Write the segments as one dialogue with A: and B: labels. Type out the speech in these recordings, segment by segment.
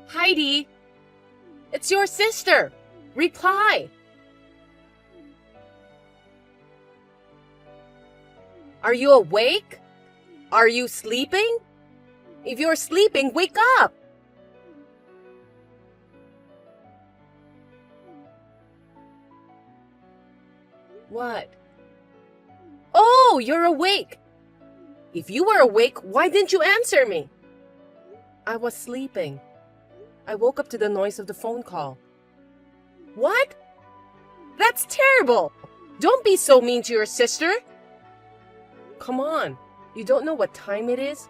A: Heidi, it's your sister. Reply. Are you awake? Are you sleeping? If you're sleeping, wake up. What? Oh, you're awake. If you were awake, why didn't you answer me? I was sleeping. I woke up to the noise of the phone call. What? That's terrible. Don't be so mean to your sister. Come on, you don't know what time it is?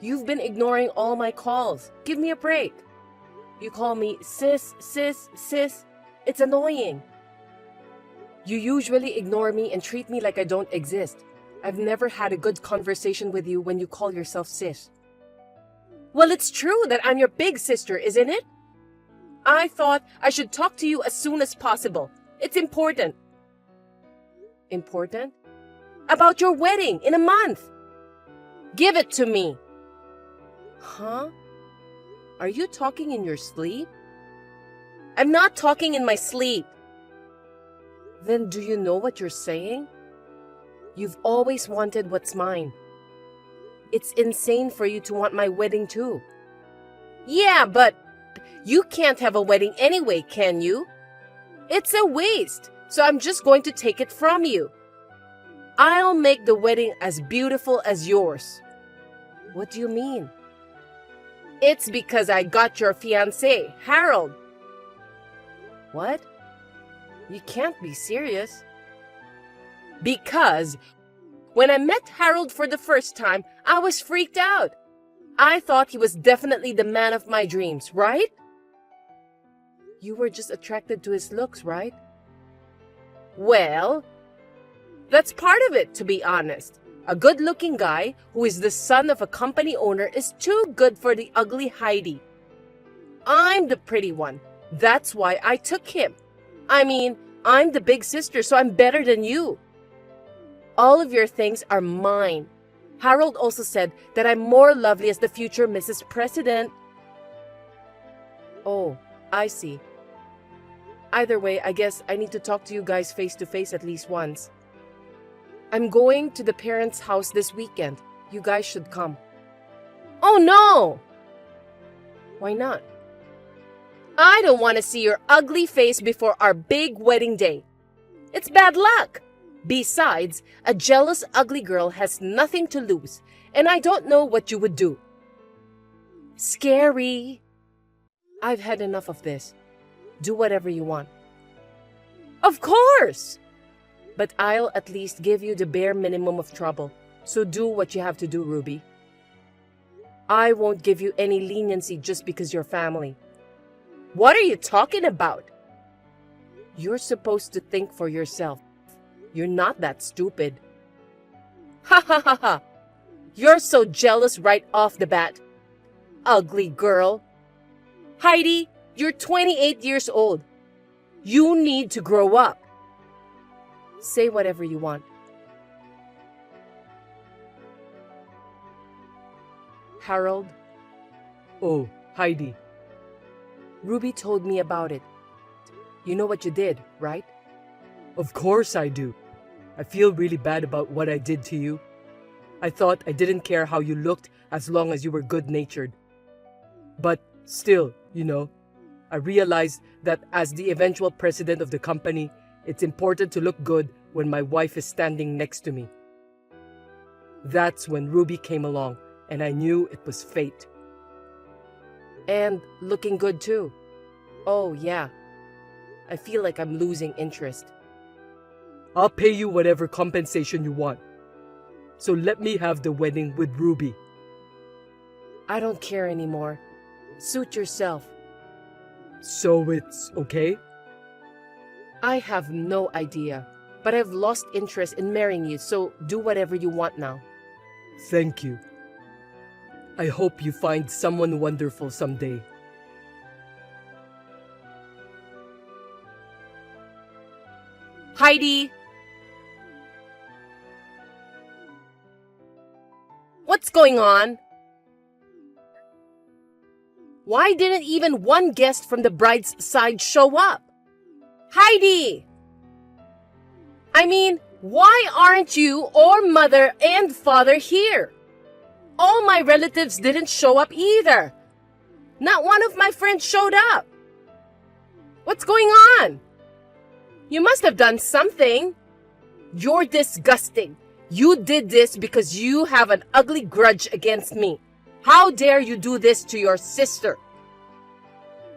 A: You've been ignoring all my calls. Give me a break. You call me sis, sis, sis. It's annoying. You usually ignore me and treat me like I don't exist. I've never had a good conversation with you when you call yourself sis. Well, it's true that I'm your big sister, isn't it? I thought I should talk to you as soon as possible. It's important. Important? About your wedding in a month. Give it to me. Huh? Are you talking in your sleep? I'm not talking in my sleep. Then do you know what you're saying? You've always wanted what's mine. It's insane for you to want my wedding too. Yeah, but you can't have a wedding anyway, can you? It's a waste, so I'm just going to take it from you. I'll make the wedding as beautiful as yours. What do you mean? It's because I got your fiancé, Harold. What? You can't be serious. Because when I met Harold for the first time, I was freaked out. I thought he was definitely the man of my dreams, right? You were just attracted to his looks, right? Well, that's part of it, to be honest. A good-looking guy who is the son of a company owner is too good for the ugly Heidi. I'm the pretty one. That's why I took him. I mean, I'm the big sister, so I'm better than you. All of your things are mine. Harold also said that I'm more lovely as the future Mrs. President. Oh, I see. Either way, I guess I need to talk to you guys face to face at least once. I'm going to the parents' house this weekend. You guys should come. Oh no! Why not? I don't want to see your ugly face before our big wedding day. It's bad luck. Besides, a jealous, ugly girl has nothing to lose, and I don't know what you would do. Scary. I've had enough of this. Do whatever you want. Of course! But I'll at least give you the bare minimum of trouble, so do what you have to do, Ruby. I won't give you any leniency just because you're family. What are you talking about? You're supposed to think for yourself. You're not that stupid. Ha ha ha ha! You're so jealous right off the bat. Ugly girl. Heidi, you're 28 years old. You need to grow up. Say whatever you want. Harold.
B: Oh, Heidi.
A: Ruby told me about it. You know what you did, right?
B: Of course I do. I feel really bad about what I did to you. I thought I didn't care how you looked as long as you were good-natured. But still, I realized that as the eventual president of the company, it's important to look good when my wife is standing next to me. That's when Ruby came along, and I knew it was fate.
A: And looking good too. Oh yeah. I feel like I'm losing interest.
B: I'll pay you whatever compensation you want. So let me have the wedding with Ruby.
A: I don't care anymore. Suit yourself.
B: So it's okay?
A: I have no idea, but I've lost interest in marrying you, so do whatever you want now.
B: Thank you. I hope you find someone wonderful someday.
A: Heidi! What's going on? Why didn't even one guest from the bride's side show up? Heidi! I mean, why aren't you or mother and father here? All my relatives didn't show up either. Not one of my friends showed up. What's going on? You must have done something. You're disgusting. You did this because you have an ugly grudge against me. How dare you do this to your sister?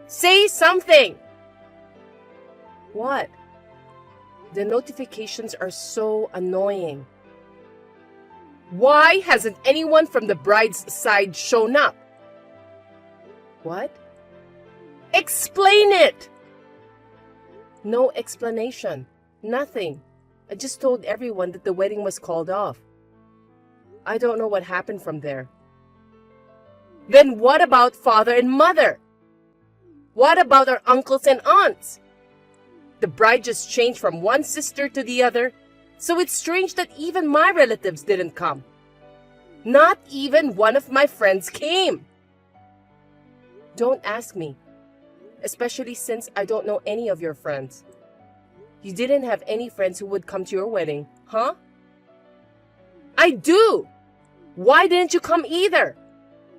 A: Say something. What? The notifications are so annoying. Why hasn't anyone from the bride's side shown up? What? Explain it! No explanation. Nothing. I just told everyone that the wedding was called off. I don't know what happened from there. Then what about father and mother? What about our uncles and aunts? The bride just changed from one sister to the other, so it's strange that even my relatives didn't come. Not even one of my friends came. Don't ask me, especially since I don't know any of your friends. You didn't have any friends who would come to your wedding, huh? I do! Why didn't you come either?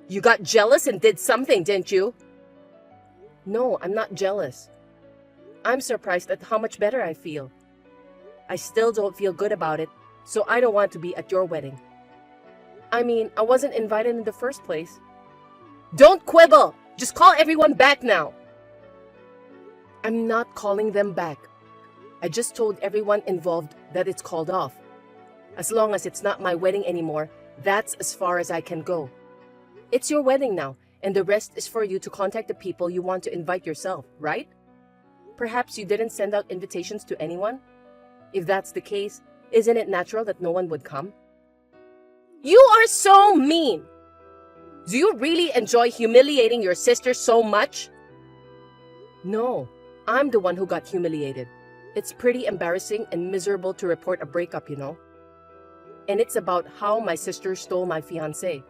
A: You got jealous and did something, didn't you? No, I'm not jealous. I'm surprised at how much better I feel. I still don't feel good about it, so I don't want to be at your wedding. I mean, I wasn't invited in the first place. Don't quibble! Just call everyone back now. I'm not calling them back. I just told everyone involved that it's called off. As long as it's not my wedding anymore, that's as far as I can go. It's your wedding now, and the rest is for you to contact the people you want to invite yourself, right? Perhaps you didn't send out invitations to anyone? If that's the case, isn't it natural that no one would come? You are so mean! Do you really enjoy humiliating your sister so much? No, I'm the one who got humiliated. It's pretty embarrassing and miserable to report a breakup, you know. And it's about how my sister stole my fiancé.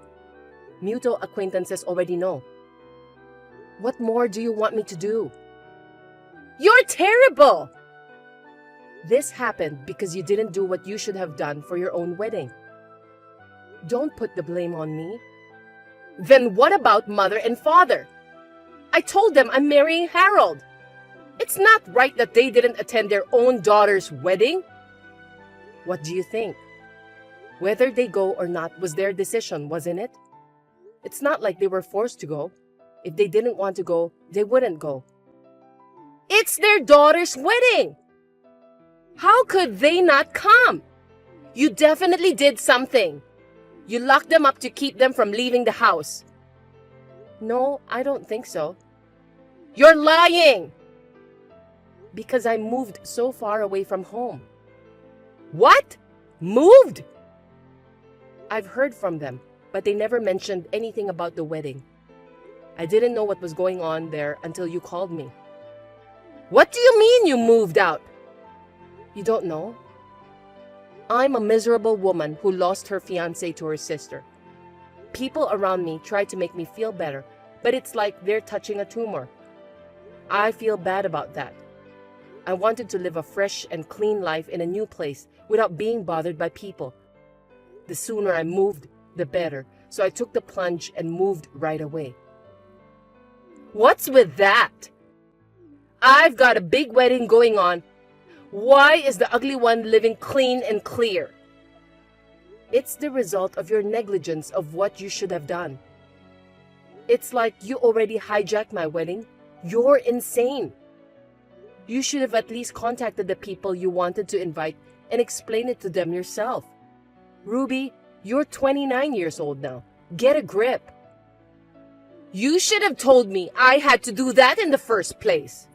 A: Mutual acquaintances already know. What more do you want me to do? You're terrible! This happened because you didn't do what you should have done for your own wedding. Don't put the blame on me. Then what about mother and father? I told them I'm marrying Harold. It's not right that they didn't attend their own daughter's wedding. What do you think? Whether they go or not was their decision, wasn't it? It's not like they were forced to go. If they didn't want to go, they wouldn't go. It's their daughter's wedding! How could they not come? You definitely did something. You locked them up to keep them from leaving the house. No, I don't think so. You're lying! Because I moved so far away from home. What? Moved? I've heard from them, but they never mentioned anything about the wedding. I didn't know what was going on there until you called me. What do you mean you moved out? You don't know? I'm a miserable woman who lost her fiancé to her sister. People around me try to make me feel better, but it's like they're touching a tumor. I feel bad about that. I wanted to live a fresh and clean life in a new place without being bothered by people. The sooner I moved, the better, so I took the plunge and moved right away. What's with that? I've got a big wedding going on. Why is the ugly one living clean and clear? It's the result of your negligence of what you should have done. It's like you already hijacked my wedding. You're insane. You should have at least contacted the people you wanted to invite and explained it to them yourself. Ruby, you're 29 years old now. Get a grip. You should have told me I had to do that in the first place.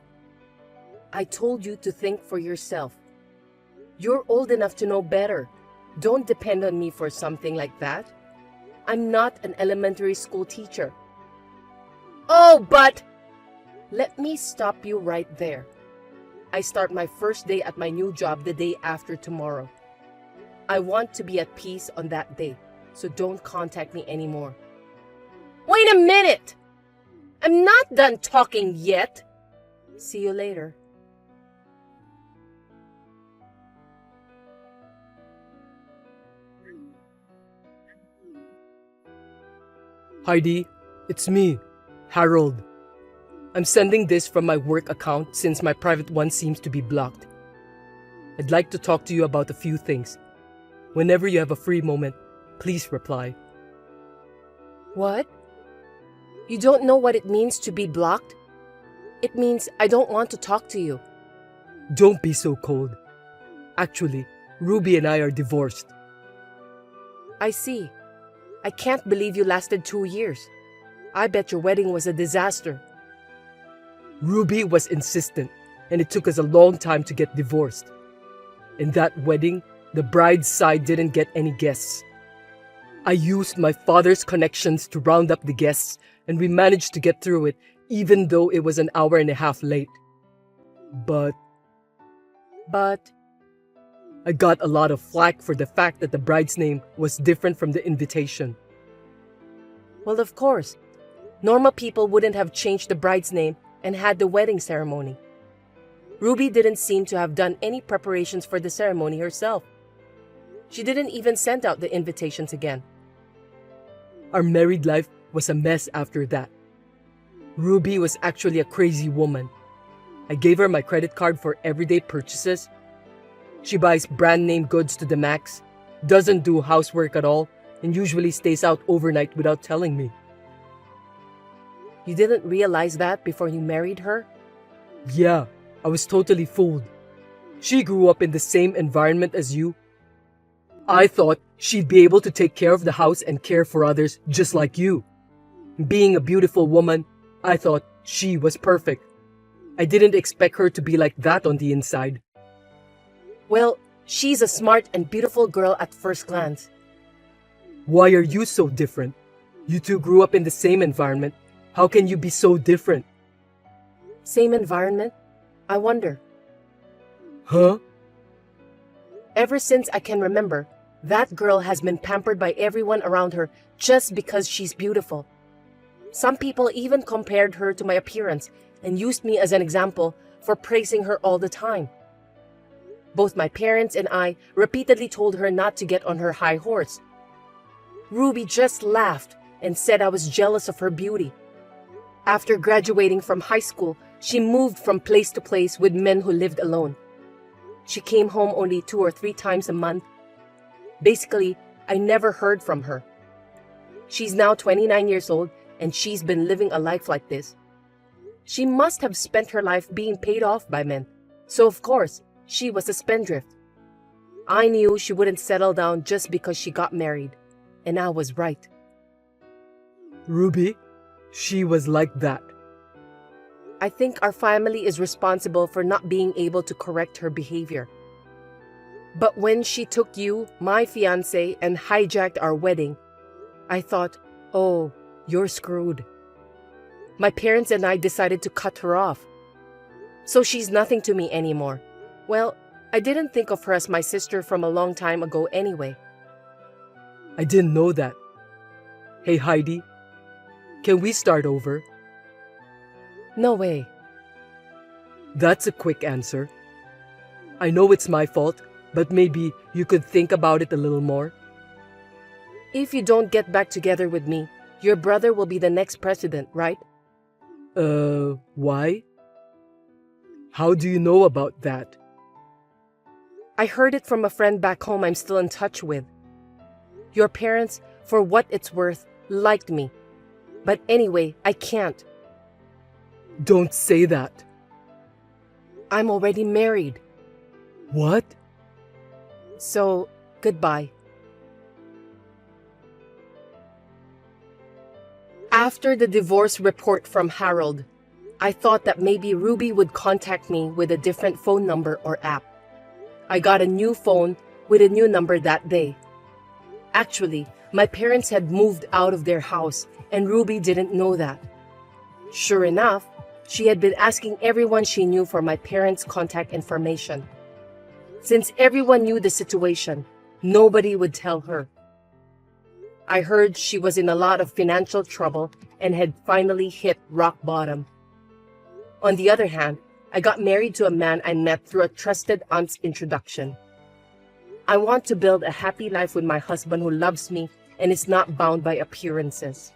A: I told you to think for yourself. You're old enough to know better. Don't depend on me for something like that. I'm not an elementary school teacher. Oh, but... Let me stop you right there. I start my first day at my new job the day after tomorrow. I want to be at peace on that day, so don't contact me anymore. Wait a minute! I'm not done talking yet. See you later.
B: Heidi, it's me, Harold. I'm sending this from my work account since my private one seems to be blocked. I'd like to talk to you about a few things. Whenever you have a free moment, please reply.
A: What? You don't know what it means to be blocked? It means I don't want to talk to you.
B: Don't be so cold. Actually, Ruby and I are divorced.
A: I see. I can't believe you lasted 2 years. I bet your wedding was a disaster.
B: Ruby was insistent, and it took us a long time to get divorced. In that wedding, the bride's side didn't get any guests. I used my father's connections to round up the guests, and we managed to get through it, even though it was an hour and a half late. But I got a lot of flack for the fact that the bride's name was different from the invitation.
A: Well, of course. Normal people wouldn't have changed the bride's name and had the wedding ceremony. Ruby didn't seem to have done any preparations for the ceremony herself. She didn't even send out the invitations again.
B: Our married life was a mess after that. Ruby was actually a crazy woman. I gave her my credit card for everyday purchases. She buys brand name goods to the max, doesn't do housework at all, and usually stays out overnight without telling me.
A: You didn't realize that before you married her?
B: Yeah, I was totally fooled. She grew up in the same environment as you. I thought she'd be able to take care of the house and care for others just like you. Being a beautiful woman, I thought she was perfect. I didn't expect her to be like that on the inside.
A: Well, she's a smart and beautiful girl at first glance.
B: Why are you so different? You two grew up in the same environment. How can you be so different?
A: Same environment? I wonder.
B: Huh?
A: Ever since I can remember, that girl has been pampered by everyone around her just because she's beautiful. Some people even compared her to my appearance and used me as an example for praising her all the time. Both my parents and I repeatedly told her not to get on her high horse. Ruby just laughed and said I was jealous of her beauty. After graduating from high school, she moved from place to place with men who lived alone. She came home only 2 or 3 times a month. Basically, I never heard from her. She's now 29 years old and she's been living a life like this. She must have spent her life being paid off by men. So of course, she was a spendthrift. I knew she wouldn't settle down just because she got married. And I was right.
B: Ruby, she was like that.
A: I think our family is responsible for not being able to correct her behavior. But when she took you, my fiancé, and hijacked our wedding, I thought, oh, you're screwed. My parents and I decided to cut her off. So she's nothing to me anymore. Well, I didn't think of her as my sister from a long time ago anyway.
B: I didn't know that. Hey Heidi, can we start over?
A: No way.
B: That's a quick answer. I know it's my fault, but maybe you could think about it a little more.
A: If you don't get back together with me, your brother will be the next president, right?
B: Why? How do you know about that?
A: I heard it from a friend back home I'm still in touch with. Your parents, for what it's worth, liked me. But anyway, I can't.
B: Don't say that.
A: I'm already married.
B: What?
A: So, goodbye. After the divorce report from Harold, I thought that maybe Ruby would contact me with a different phone number or app. I got a new phone with a new number that day. Actually, my parents had moved out of their house and Ruby didn't know that. Sure enough, she had been asking everyone she knew for my parents' contact information. Since everyone knew the situation, nobody would tell her. I heard she was in a lot of financial trouble and had finally hit rock bottom. On the other hand, I got married to a man I met through a trusted aunt's introduction. I want to build a happy life with my husband who loves me and is not bound by appearances.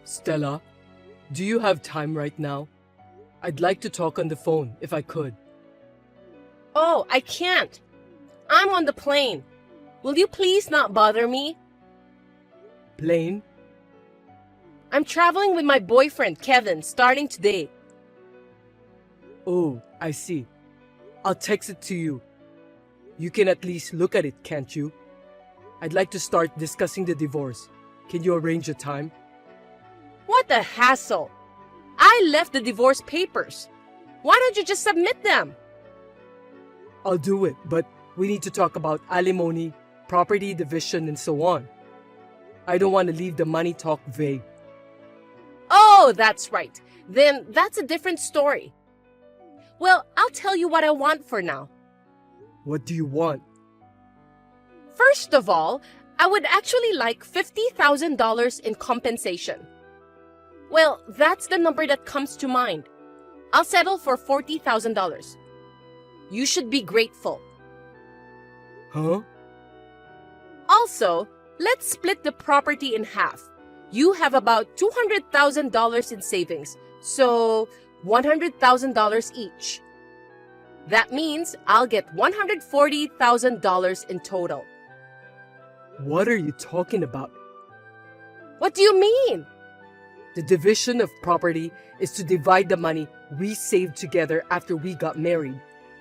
B: Stella, do you have time right now? I'd like to talk on the phone if I could.
A: Oh, I can't. I'm on the plane. Will you please not bother me?
B: Plane?
A: I'm traveling with my boyfriend, Kevin, starting today.
B: Oh, I see. I'll text it to you. You can at least look at it, can't you? I'd like to start discussing the divorce. Can you arrange a time?
A: What a hassle. I left the divorce papers. Why don't you just submit them?
B: I'll do it, but we need to talk about alimony, property division, and so on. I don't want to leave the money talk vague.
A: Oh, that's right. Then that's a different story. Well, I'll tell you what I want for now.
B: What do you want?
A: First of all, I would actually like $50,000 in compensation. Well, that's the number that comes to mind. I'll settle for $40,000. You should be grateful.
B: Huh?
A: Also, let's split the property in half. You have about $200,000 in savings, so $100,000 each. That means I'll get $140,000 in total.
B: What are you talking about?
A: What do you mean?
B: The division of property is to divide the money we saved together after we got married.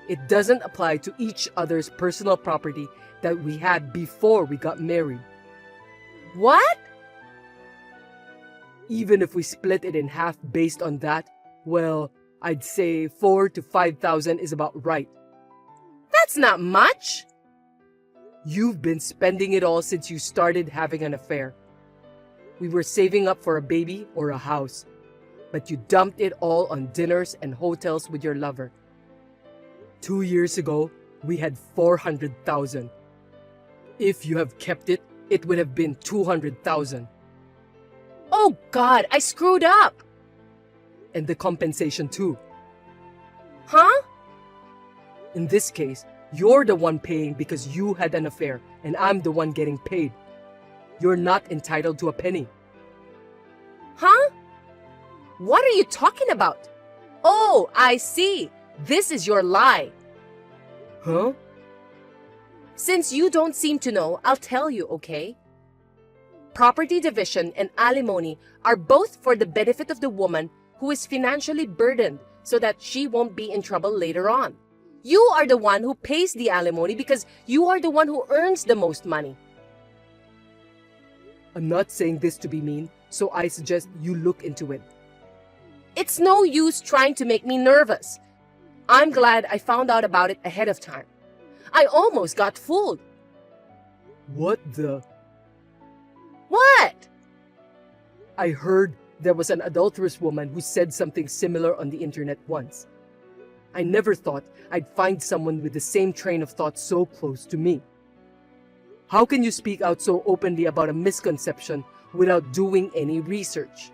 B: It doesn't apply to each other's personal property that we had before we got married.
A: What?
B: Even if we split it in half based on that, well, I'd say 4,000 to 5,000 is about right.
A: That's not much.
B: You've been spending it all since you started having an affair. We were saving up for a baby or a house, but you dumped it all on dinners and hotels with your lover. 2 years ago, we had 400,000. If you have kept it, it would have been 200,000.
A: Oh God, I screwed up.
B: And the compensation too.
A: Huh?
B: In this case, you're the one paying because you had an affair, and I'm the one getting paid. You're not entitled to a penny.
A: Huh? What are you talking about? Oh, I see. This is your lie.
B: Huh?
A: Since you don't seem to know, I'll tell you, okay? Property division and alimony are both for the benefit of the woman who is financially burdened so that she won't be in trouble later on. You are the one who pays the alimony because you are the one who earns the most money.
B: I'm not saying this to be mean, so I suggest you look into it.
A: It's no use trying to make me nervous. I'm glad I found out about it ahead of time. I almost got fooled.
B: What the?
A: What?
B: I heard there was an adulterous woman who said something similar on the internet once. I never thought I'd find someone with the same train of thought so close to me. How can you speak out so openly about a misconception without doing any research?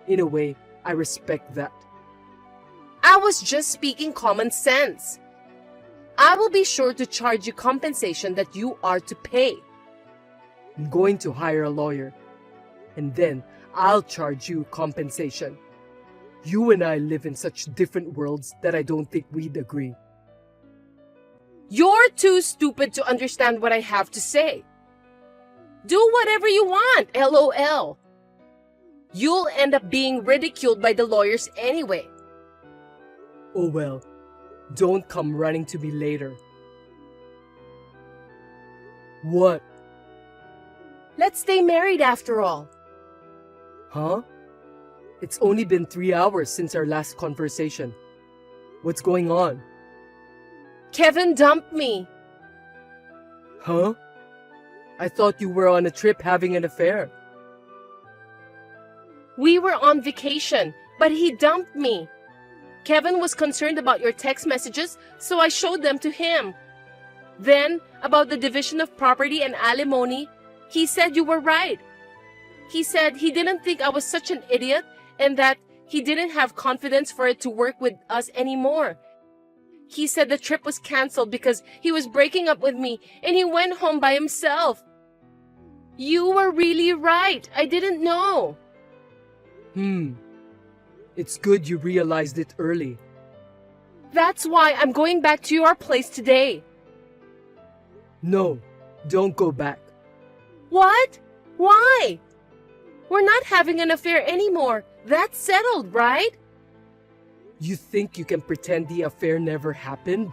B: In a way, I respect that.
A: I was just speaking common sense. I will be sure to charge you compensation that you are to pay.
B: I'm going to hire a lawyer, and then I'll charge you compensation. You and I live in such different worlds that I don't think we'd agree.
A: You're too stupid to understand what I have to say. Do whatever you want, LOL. You'll end up being ridiculed by the lawyers anyway.
B: Oh well, don't come running to me later. What?
A: Let's stay married after all.
B: Huh? It's only been 3 hours since our last conversation. What's going on?
A: Kevin dumped me.
B: Huh? I thought you were on a trip having an affair.
A: We were on vacation, but he dumped me. Kevin was concerned about your text messages, so I showed them to him. Then, about the division of property and alimony, he said you were right. He said he didn't think I was such an idiot and that he didn't have confidence for it to work with us anymore. He said the trip was canceled because he was breaking up with me and he went home by himself. You were really right. I didn't know.
B: It's good you realized it early.
A: That's why I'm going back to your place today.
B: No, don't go back.
A: What? Why? We're not having an affair anymore. That's settled, right?
B: You think you can pretend the affair never happened?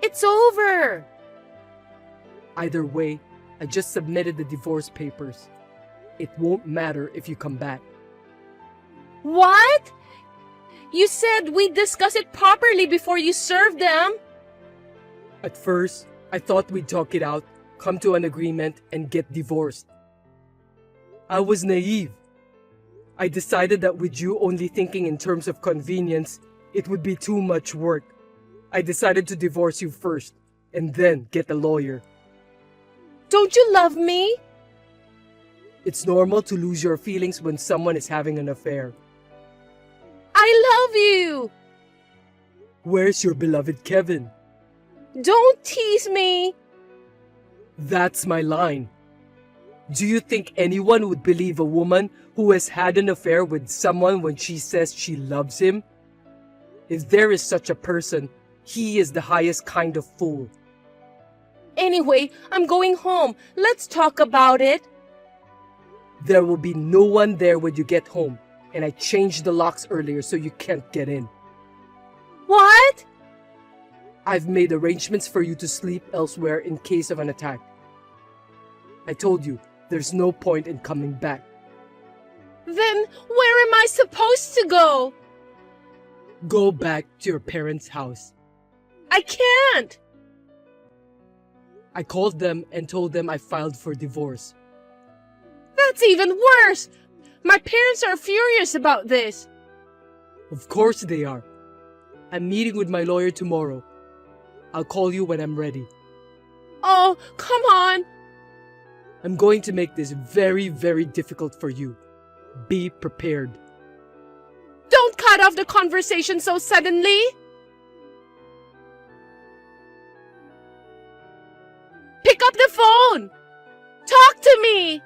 A: It's over.
B: Either way, I just submitted the divorce papers. It won't matter if you come back.
A: What? You said we'd discuss it properly before you served them.
B: At first, I thought we'd talk it out, come to an agreement, and get divorced. I was naive. I decided that with you only thinking in terms of convenience, it would be too much work. I decided to divorce you first, and then get a lawyer.
A: Don't you love me?
B: It's normal to lose your feelings when someone is having an affair.
A: I love you.
B: Where's your beloved Kevin?
A: Don't tease me.
B: That's my line. Do you think anyone would believe a woman who has had an affair with someone when she says she loves him? If there is such a person, he is the highest kind of fool.
A: Anyway, I'm going home. Let's talk about it.
B: There will be no one there when you get home, and I changed the locks earlier so you can't get in.
A: What?
B: I've made arrangements for you to sleep elsewhere in case of an attack. I told you, there's no point in coming back.
A: Then where am I supposed to go?
B: Go back to your parents' house.
A: I can't.
B: I called them and told them I filed for divorce.
A: That's even worse. My parents are furious about this.
B: Of course they are. I'm meeting with my lawyer tomorrow. I'll call you when I'm ready.
A: Oh, come on.
B: I'm going to make this very, very difficult for you. Be prepared.
A: Don't cut off the conversation so suddenly. Pick up the phone. Talk to me.